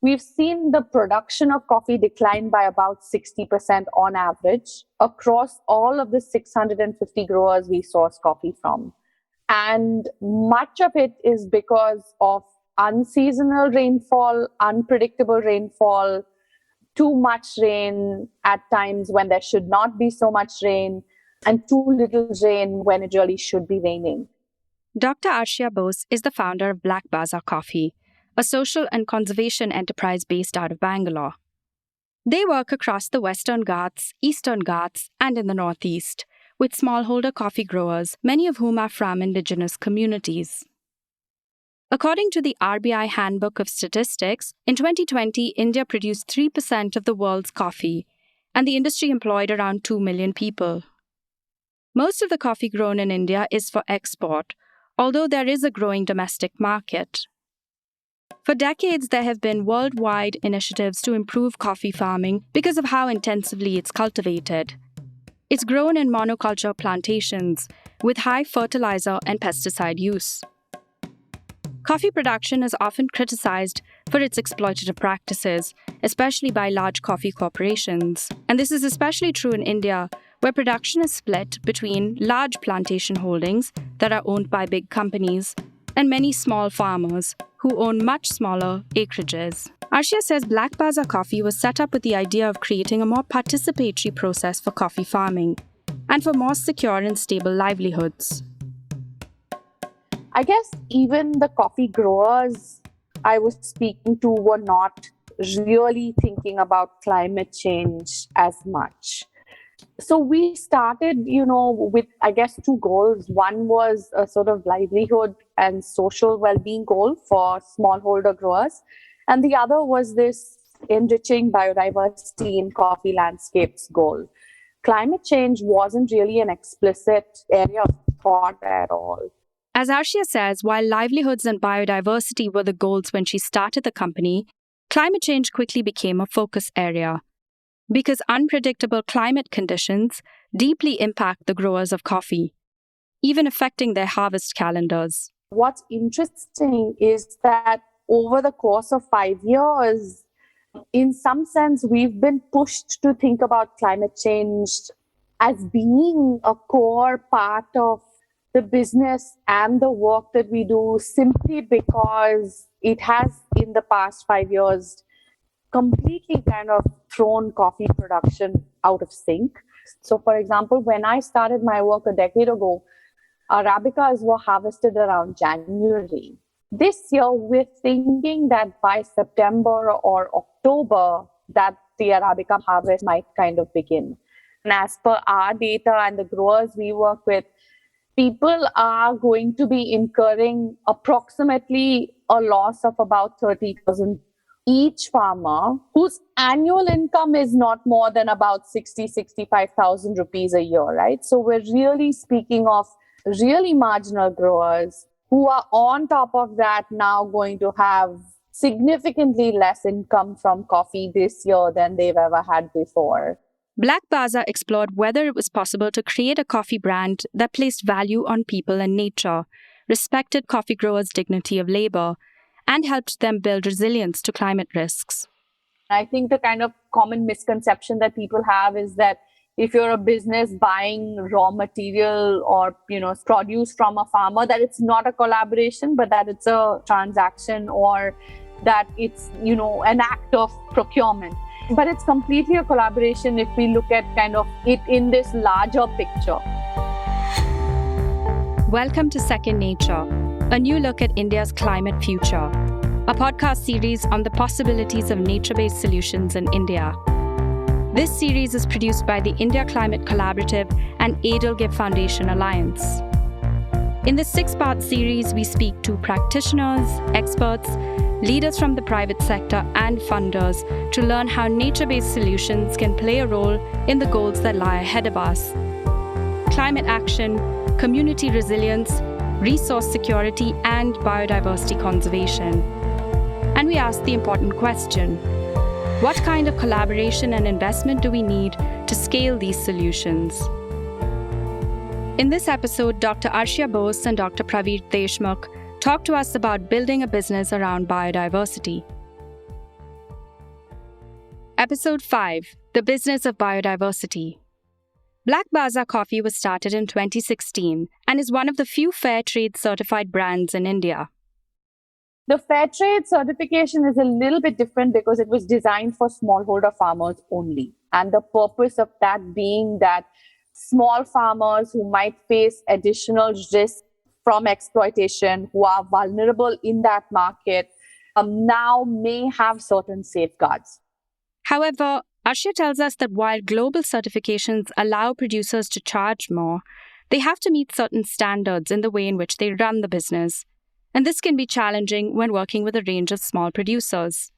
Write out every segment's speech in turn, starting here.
we've seen the production of coffee decline by about 60% on average across all of the 650 growers we source coffee from. And much of it is because of unseasonal rainfall, unpredictable rainfall, too much rain at times when there should not be so much rain, and too little rain when it really should be raining. Dr. Arshiya Bose is the founder of Baaza Coffee, a social and conservation enterprise based out of Bangalore. They work across the Western Ghats, Eastern Ghats, and in the Northeast, with smallholder coffee growers, many of whom are from indigenous communities. According to the RBI Handbook of Statistics, in 2020, India produced 3% of the world's coffee, and the industry employed around 2 million people. Most of the coffee grown in India is for export, although there is a growing domestic market. For decades, there have been worldwide initiatives to improve coffee farming because of how intensively it's cultivated. It's grown in monoculture plantations with high fertilizer and pesticide use. Coffee production is often criticized for its exploitative practices, especially by large coffee corporations. And this is especially true in India, where production is split between large plantation holdings that are owned by big companies and many small farmers who own much smaller acreages. Arshiya says Baaza Coffee was set up with the idea of creating a more participatory process for coffee farming and for more secure and stable livelihoods. I guess even the coffee growers I was speaking to were not really thinking about climate change as much. So we started, with, I guess, two goals. One was a sort of livelihood and social well-being goal for smallholder growers. And the other was this enriching biodiversity in coffee landscapes goal. Climate change wasn't really an explicit area of thought at all. As Arshiya says, while livelihoods and biodiversity were the goals when she started the company, climate change quickly became a focus area, because unpredictable climate conditions deeply impact the growers of coffee, even affecting their harvest calendars. What's interesting is that over the course of 5 years, in some sense, we've been pushed to think about climate change as being a core part of the business and the work that we do, simply because it has, in the past 5 years, completely kind of thrown coffee production out of sync. So, for example, when I started my work a decade ago, Arabicas were harvested around January. This year, we're thinking that by September or October, that the Arabica harvest might kind of begin. And as per our data and the growers we work with, people are going to be incurring approximately a loss of about 30,000 each farmer, whose annual income is not more than about 65,000 rupees a year, right? So we're really speaking of really marginal growers who are on top of that now going to have significantly less income from coffee this year than they've ever had before. Baaza explored whether it was possible to create a coffee brand that placed value on people and nature, respected coffee growers' dignity of labor, and helped them build resilience to climate risks. I think the kind of common misconception that people have is that if you're a business buying raw material or, produce from a farmer, that it's not a collaboration, but that it's a transaction or that it's, an act of procurement. But it's completely a collaboration if we look at kind of it in this larger picture. Welcome to Second Nature, a new look at India's climate future, a podcast series on the possibilities of nature-based solutions in India. This series is produced by the India Climate Collaborative and Edelgive Foundation Alliance. In this 6-part series, we speak to practitioners, experts, leaders from the private sector, and funders to learn how nature-based solutions can play a role in the goals that lie ahead of us: climate action, community resilience, resource security, and biodiversity conservation. And we ask the important question: what kind of collaboration and investment do we need to scale these solutions? In this episode, Dr. Arshiya Bose and Dr. Pravir Deshmukh talk to us about building a business around biodiversity. Episode 5, The Business of Biodiversity. Black Baaza Coffee was started in 2016 and is one of the few fair trade certified brands in India. The fair trade certification is a little bit different because it was designed for smallholder farmers only. And the purpose of that being that small farmers who might face additional risk from exploitation, who are vulnerable in that market, now may have certain safeguards. However, Arshiya tells us that while global certifications allow producers to charge more, they have to meet certain standards in the way in which they run the business. And this can be challenging when working with a range of small producers.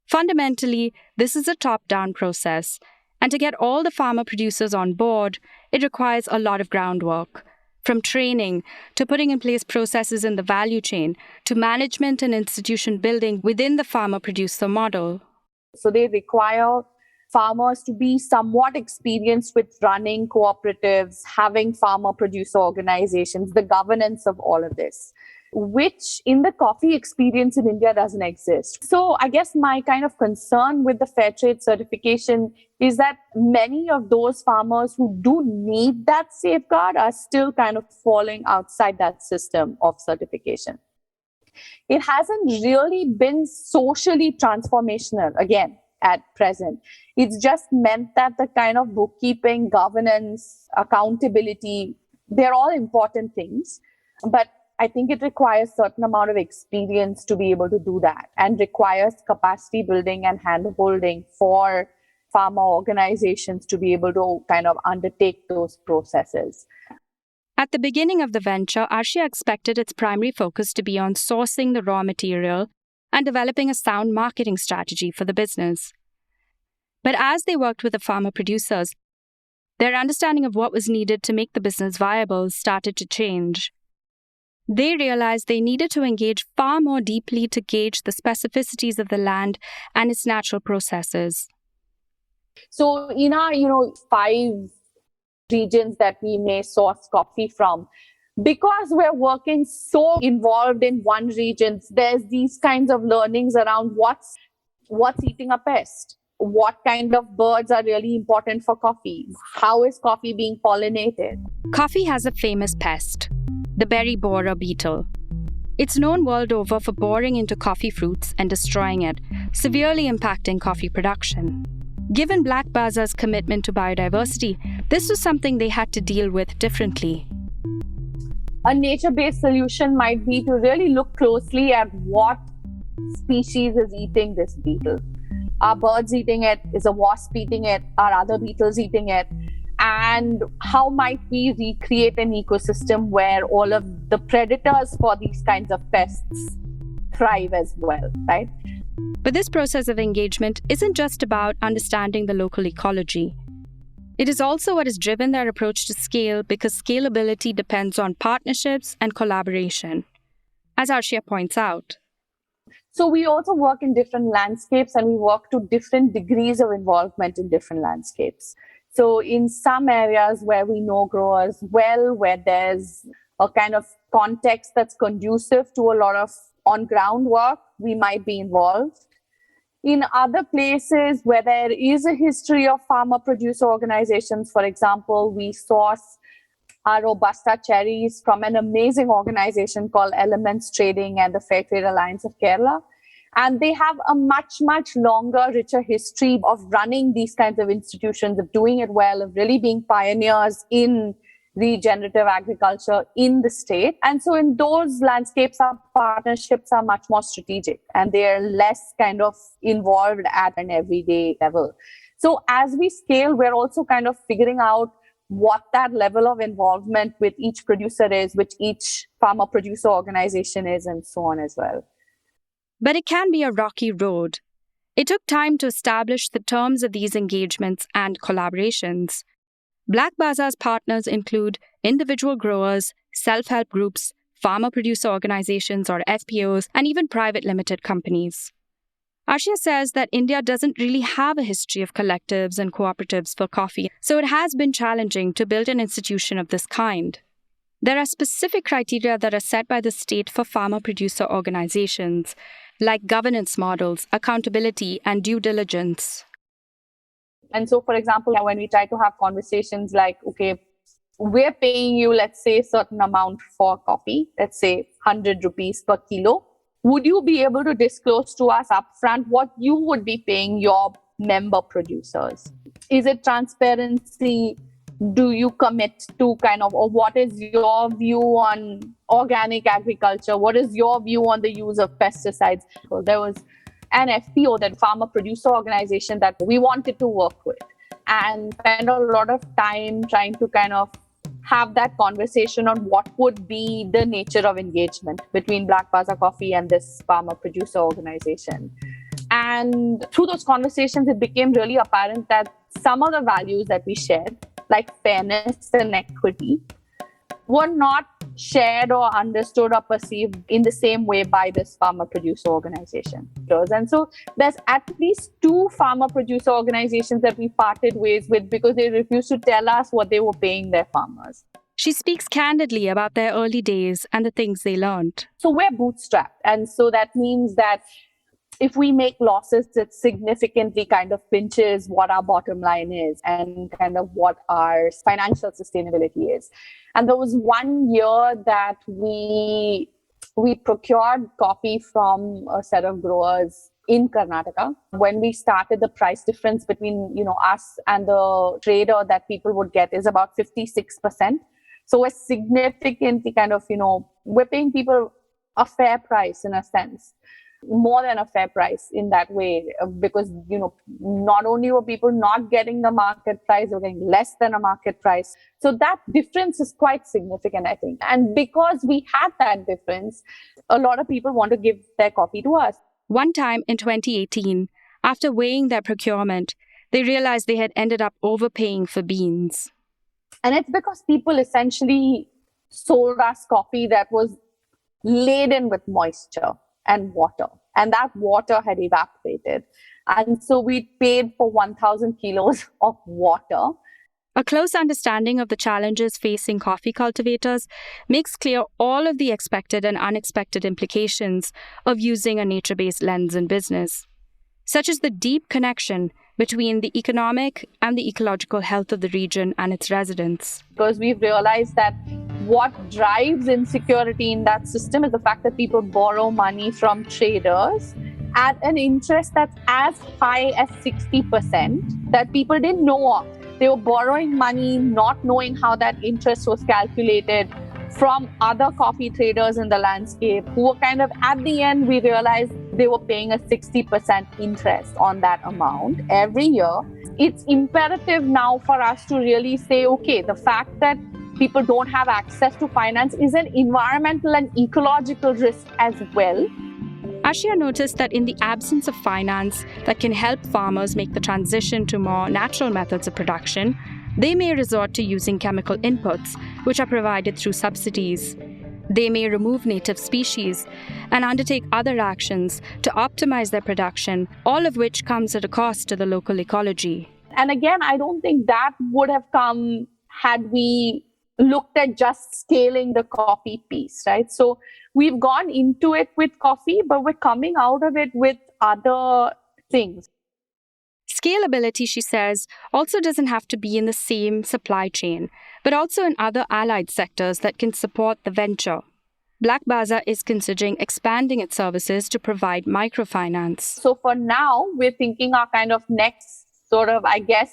Fundamentally, this is a top-down process, and to get all the farmer producers on board, it requires a lot of groundwork. From training, to putting in place processes in the value chain, to management and institution building within the farmer-producer model. So they require farmers to be somewhat experienced with running cooperatives, having farmer-producer organizations, the governance of all of this, which in the coffee experience in India doesn't exist. So I guess my kind of concern with the fair trade certification is that many of those farmers who do need that safeguard are still kind of falling outside that system of certification. It hasn't really been socially transformational, again, at present. It's just meant that the kind of bookkeeping, governance, accountability, they're all important things. But I think it requires a certain amount of experience to be able to do that, and requires capacity building and hand-holding for farmer organizations to be able to kind of undertake those processes. At the beginning of the venture, Arshiya expected its primary focus to be on sourcing the raw material and developing a sound marketing strategy for the business. But as they worked with the farmer producers, their understanding of what was needed to make the business viable started to change. They realized they needed to engage far more deeply to gauge the specificities of the land and its natural processes. So in our, 5 regions that we may source coffee from, because we're working so involved in one region, there's these kinds of learnings around what's eating a pest, what kind of birds are really important for coffee, how is coffee being pollinated. Coffee has a famous pest, the berry borer beetle. It's known world over for boring into coffee fruits and destroying it, severely impacting coffee production. Given Black Baaza's commitment to biodiversity, this was something they had to deal with differently. A nature-based solution might be to really look closely at what species is eating this beetle. Are birds eating it? Is a wasp eating it? Are other beetles eating it? And how might we recreate an ecosystem where all of the predators for these kinds of pests thrive as well, right? But this process of engagement isn't just about understanding the local ecology. It is also what has driven their approach to scale, because scalability depends on partnerships and collaboration, as Arshiya points out. So we also work in different landscapes, and we work to different degrees of involvement in different landscapes. So in some areas where we know growers well, where there's a kind of context that's conducive to a lot of on-ground work, we might be involved. In other places where there is a history of farmer-producer organizations, for example, we source our Robusta cherries from an amazing organization called Elements Trading and the Fair Trade Alliance of Kerala. And they have a much, much longer, richer history of running these kinds of institutions, of doing it well, of really being pioneers in regenerative agriculture in the state. And so in those landscapes, our partnerships are much more strategic, and they're less kind of involved at an everyday level. So as we scale, we're also kind of figuring out what that level of involvement with each producer is, which each farmer producer organization is, and so on as well. But it can be a rocky road. It took time to establish the terms of these engagements and collaborations. Black Baaza's partners include individual growers, self-help groups, farmer-producer organizations or FPOs, and even private limited companies. Arshiya says that India doesn't really have a history of collectives and cooperatives for coffee, so it has been challenging to build an institution of this kind. There are specific criteria that are set by the state for farmer-producer organizations, like governance models, accountability, and due diligence. And so, for example, when we try to have conversations like, okay, we're paying you, let's say, a certain amount for coffee, let's say 100 rupees per kilo. Would you be able to disclose to us upfront what you would be paying your member producers? Is it transparency? Do you commit to or what is your view on organic agriculture? What is your view on the use of pesticides? So there was an FPO, that farmer producer organization, that we wanted to work with, and spend a lot of time trying to have that conversation on what would be the nature of engagement between Black Baaza Coffee and this farmer producer organization. And through those conversations, it became really apparent that some of the values that we shared, like fairness and equity, were not shared or understood or perceived in the same way by this farmer producer organization. And so there's at least 2 farmer producer organizations that we parted ways with because they refused to tell us what they were paying their farmers. She speaks candidly about their early days and the things they learned. So we're bootstrapped. And so that means that if we make losses, it significantly pinches what our bottom line is and what our financial sustainability is. And there was one year that we procured coffee from a set of growers in Karnataka. When we started, the price difference between us and the trader that people would get is about 56%. So we're significantly we're paying people a fair price in a sense. More than a fair price in that way, because not only were people not getting the market price, they were getting less than a market price. So that difference is quite significant, I think. And because we had that difference, a lot of people want to give their coffee to us. One time in 2018, after weighing their procurement, they realized they had ended up overpaying for beans. And it's because people essentially sold us coffee that was laden with moisture and water, and that water had evaporated. And so we paid for 1,000 kilos of water. A close understanding of the challenges facing coffee cultivators makes clear all of the expected and unexpected implications of using a nature-based lens in business, such as the deep connection between the economic and the ecological health of the region and its residents. Because we've realized that what drives insecurity in that system is the fact that people borrow money from traders at an interest that's as high as 60% that people didn't know of. They were borrowing money, not knowing how that interest was calculated, from other coffee traders in the landscape who were at the end, we realized they were paying a 60% interest on that amount every year. It's imperative now for us to really say, okay, the fact that people don't have access to finance is an environmental and ecological risk as well. Arshiya noticed that in the absence of finance that can help farmers make the transition to more natural methods of production, they may resort to using chemical inputs, which are provided through subsidies. They may remove native species and undertake other actions to optimize their production, all of which comes at a cost to the local ecology. And again, I don't think that would have come had we looked at just scaling the coffee piece, right? So we've gone into it with coffee, but we're coming out of it with other things. Scalability, she says, also doesn't have to be in the same supply chain, but also in other allied sectors that can support the venture. Black Baza is considering expanding its services to provide microfinance. So for now, we're thinking our next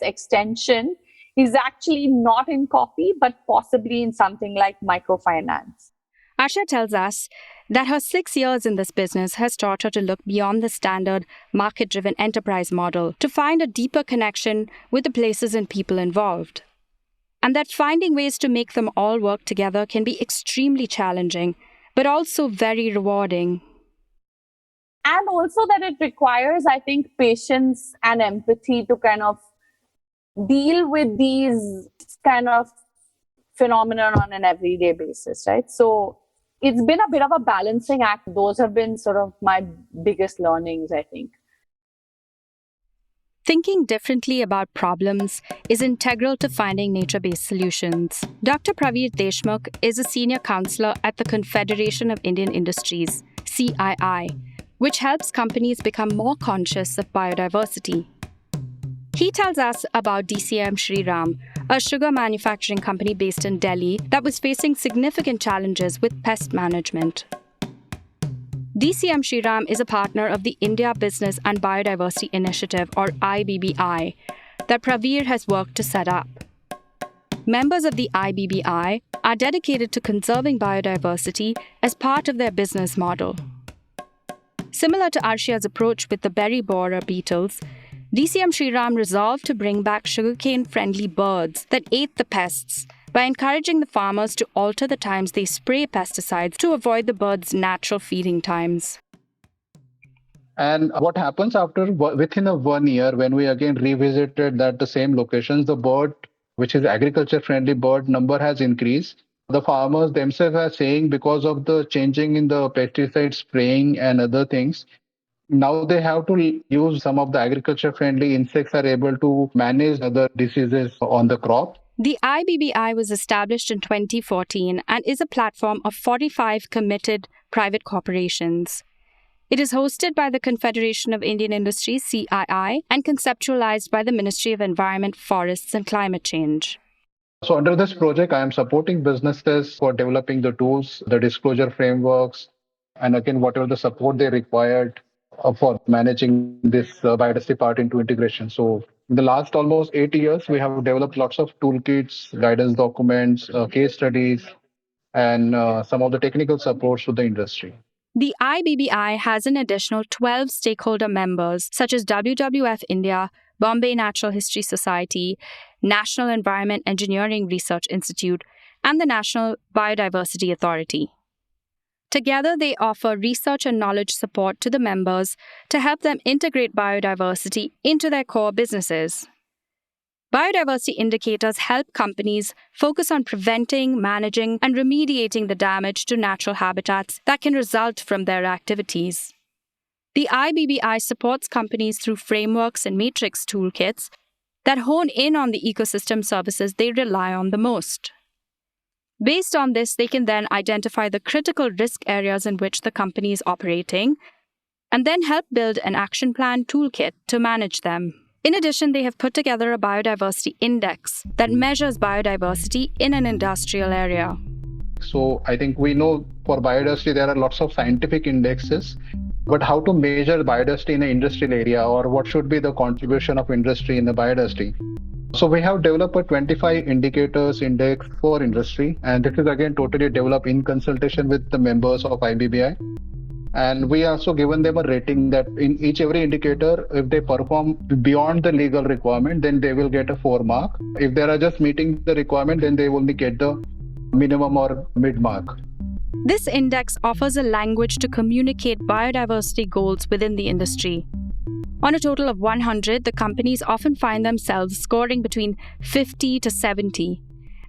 extension is actually not in coffee, but possibly in something like microfinance. Arshiya tells us that her 6 years in this business has taught her to look beyond the standard market-driven enterprise model to find a deeper connection with the places and people involved. And that finding ways to make them all work together can be extremely challenging, but also very rewarding. And also that it requires, I think, patience and empathy to deal with these phenomenon on an everyday basis, right? So it's been a bit of a balancing act. Those have been sort of my biggest learnings, I think. Thinking differently about problems is integral to finding nature-based solutions. Dr. Pravir Deshmukh is a senior counselor at the Confederation of Indian Industries, CII, which helps companies become more conscious of biodiversity. He tells us about DCM Shriram, a sugar manufacturing company based in Delhi that was facing significant challenges with pest management. DCM Shriram is a partner of the India Business and Biodiversity Initiative, or IBBI, that Pravir has worked to set up. Members of the IBBI are dedicated to conserving biodiversity as part of their business model. Similar to Arshiya's approach with the berry borer beetles, DCM Shriram resolved to bring back sugarcane-friendly birds that ate the pests by encouraging the farmers to alter the times they spray pesticides to avoid the birds' natural feeding times. And what happens after within a 1 year when we again revisited that the same locations, the bird, which is agriculture friendly bird number has increased. The farmers themselves are saying because of the changing in the pesticide spraying and other things, now they have to use some of the agriculture friendly insects are able to manage other diseases on the crop. The IBBI was established in 2014 and is a platform of 45 committed private corporations. It is hosted by the Confederation of Indian Industries, CII, and conceptualized by the Ministry of Environment, Forests and Climate Change. So under this project, I am supporting businesses for developing the tools, the disclosure frameworks, and again, whatever the support they required for managing this biodiversity part into integration. So in the last almost 8 years, we have developed lots of toolkits, guidance documents, case studies, and some of the technical supports to the industry. The IBBI has an additional 12 stakeholder members, such as WWF India, Bombay Natural History Society, National Environment Engineering Research Institute, and the National Biodiversity Authority. Together, they offer research and knowledge support to the members to help them integrate biodiversity into their core businesses. Biodiversity indicators help companies focus on preventing, managing, and remediating the damage to natural habitats that can result from their activities. The IBBI supports companies through frameworks and matrix toolkits that hone in on the ecosystem services they rely on the most. Based on this, they can then identify the critical risk areas in which the company is operating and then help build an action plan toolkit to manage them. In addition, they have put together a biodiversity index that measures biodiversity in an industrial area. So I think we know for biodiversity, there are lots of scientific indexes, but how to measure biodiversity in an industrial area, or what should be the contribution of industry in the biodiversity? So we have developed a 25 indicators index for industry, and this is again totally developed in consultation with the members of IBBI. And we also given them a rating that in every indicator, if they perform beyond the legal requirement, then they will get a 4 mark. If they are just meeting the requirement, then they only get the minimum or mid mark. This index offers a language to communicate biodiversity goals within the industry. On a total of 100, the companies often find themselves scoring between 50 to 70.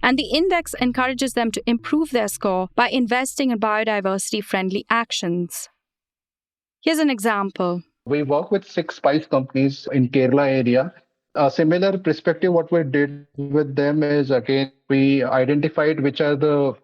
And the index encourages them to improve their score by investing in biodiversity-friendly actions. Here's an example. We work with 6 spice companies in Kerala area. A similar perspective, what we did with them is, again, we identified which are the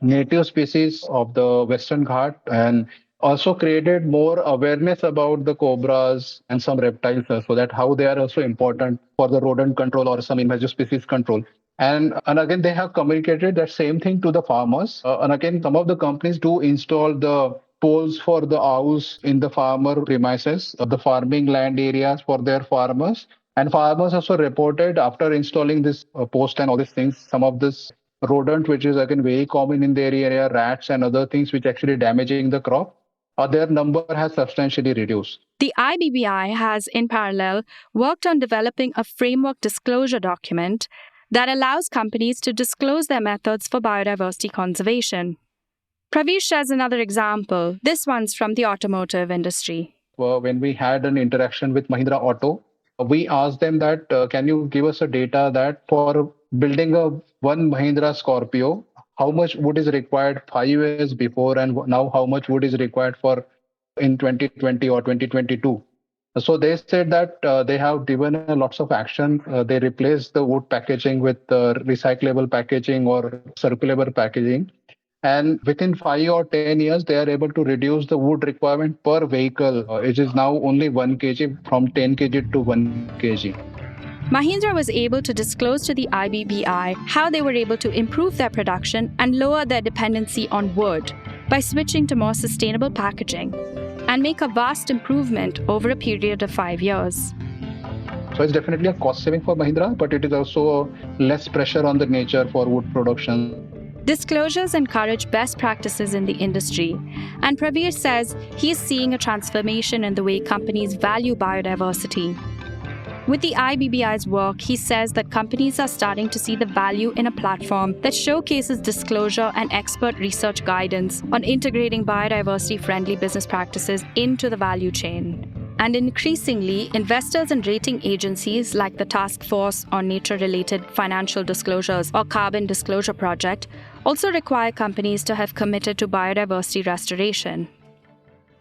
native species of the Western Ghat and also created more awareness about the cobras and some reptiles, so that how they are also important for the rodent control or some invasive species control. And again, they have communicated that same thing to the farmers. And again, some of the companies do install the poles for the owls in the farmer premises, the farming land areas for their farmers. And farmers also reported after installing this post and all these things, some of this rodent, which is again very common in their area, rats and other things which actually damaging the crop, their number has substantially reduced. The IBBI has, in parallel, worked on developing a framework disclosure document that allows companies to disclose their methods for biodiversity conservation. Pravir shares another example. This one's from the automotive industry. When we had an interaction with Mahindra Auto, we asked them that, can you give us a data that for building a one Mahindra Scorpio, how much wood is required 5 years before and now how much wood is required for in 2020 or 2022. So they said that they have given lots of action. They replaced the wood packaging with recyclable packaging or circulable packaging. And within 5 or 10 years, they are able to reduce the wood requirement per vehicle. It is now only 1 kg from 10 kg to 1 kg. Mahindra was able to disclose to the IBBI how they were able to improve their production and lower their dependency on wood by switching to more sustainable packaging and make a vast improvement over a period of 5 years. So it's definitely a cost saving for Mahindra, but it is also less pressure on the nature for wood production. Disclosures encourage best practices in the industry, and Pravir says he is seeing a transformation in the way companies value biodiversity. With the IBBI's work, he says that companies are starting to see the value in a platform that showcases disclosure and expert research guidance on integrating biodiversity-friendly business practices into the value chain. And increasingly, investors and rating agencies like the Task Force on Nature-Related Financial Disclosures or Carbon Disclosure Project also require companies to have committed to biodiversity restoration.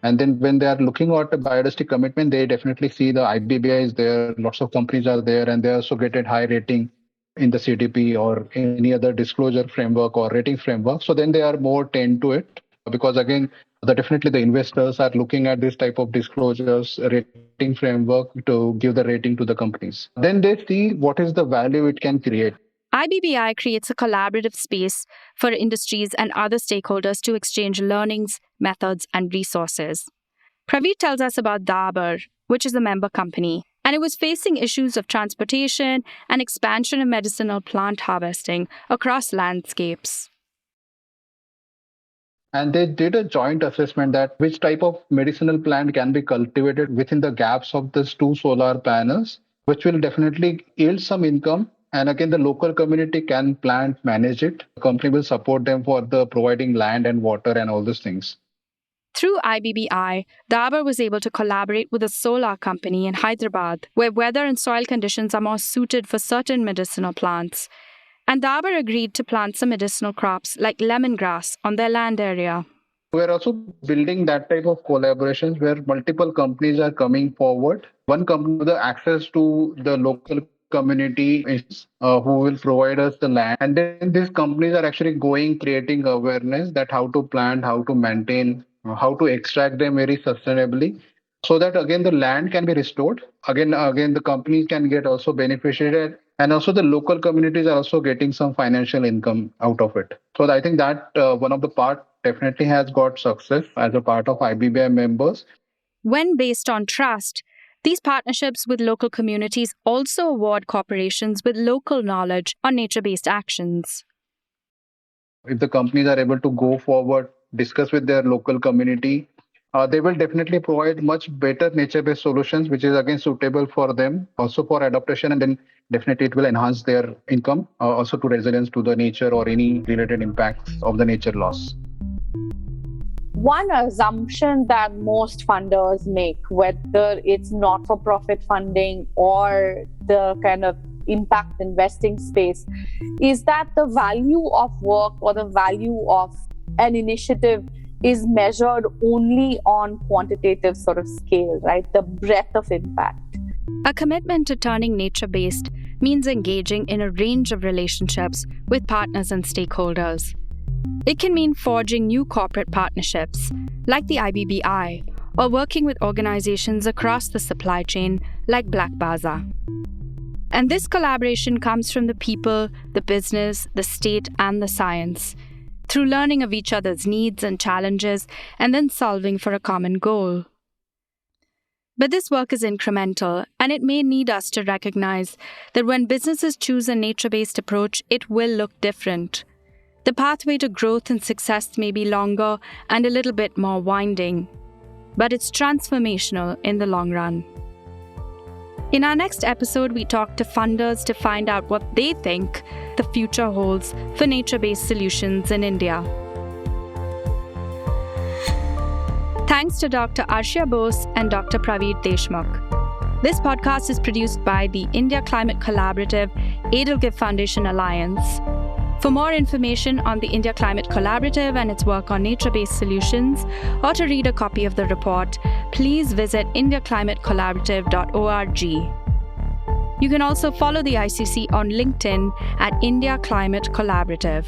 And then when they are looking at a biodiversity commitment, they definitely see the IBBI is there, lots of companies are there, and they also get a high rating in the CDP or any other disclosure framework or rating framework. So then they are more tend to it because again, definitely the investors are looking at this type of disclosures, rating framework to give the rating to the companies. Then they see what is the value it can create. IBBI creates a collaborative space for industries and other stakeholders to exchange learnings, methods, and resources. Pravir tells us about Dabur, which is a member company, and it was facing issues of transportation and expansion of medicinal plant harvesting across landscapes. And they did a joint assessment that which type of medicinal plant can be cultivated within the gaps of these two solar panels, which will definitely yield some income. And again, the local community can plant, manage it. The company will support them for the providing land and water and all these things. Through IBBI, Dabur was able to collaborate with a solar company in Hyderabad, where weather and soil conditions are more suited for certain medicinal plants. And Dabur agreed to plant some medicinal crops like lemongrass on their land area. We're also building that type of collaborations where multiple companies are coming forward. One company with the access to the local community is who will provide us the land. And then these companies are actually creating awareness that how to plant, how to maintain, how to extract them very sustainably. So that again, the land can be restored. Again, the companies can get also benefited. And also the local communities are also getting some financial income out of it. So I think that one of the part definitely has got success as a part of IBBI members. When based on trust, these partnerships with local communities also award corporations with local knowledge on nature-based actions. If the companies are able to go forward, discuss with their local community, they will definitely provide much better nature-based solutions, which is again suitable for them, also for adaptation, and then definitely it will enhance their income, also to resilience to the nature or any related impacts of the nature loss. One assumption that most funders make, whether it's not-for-profit funding or the kind of impact investing space, is that the value of work or the value of an initiative is measured only on quantitative sort of scale, right? The breadth of impact. A commitment to turning nature-based means engaging in a range of relationships with partners and stakeholders. It can mean forging new corporate partnerships, like the IBBI, or working with organizations across the supply chain, like Black Baza. And this collaboration comes from the people, the business, the state, and the science, through learning of each other's needs and challenges, and then solving for a common goal. But this work is incremental, and it may need us to recognize that when businesses choose a nature-based approach, it will look different. The pathway to growth and success may be longer and a little bit more winding, but it's transformational in the long run. In our next episode, we talk to funders to find out what they think the future holds for nature-based solutions in India. Thanks to Dr. Arshiya Bose and Dr. Pravir Deshmukh. This podcast is produced by the India Climate Collaborative Edelgift Foundation Alliance. For more information on the India Climate Collaborative and its work on nature-based solutions, or to read a copy of the report, please visit indiaclimatecollaborative.org. You can also follow the ICC on LinkedIn at India Climate Collaborative.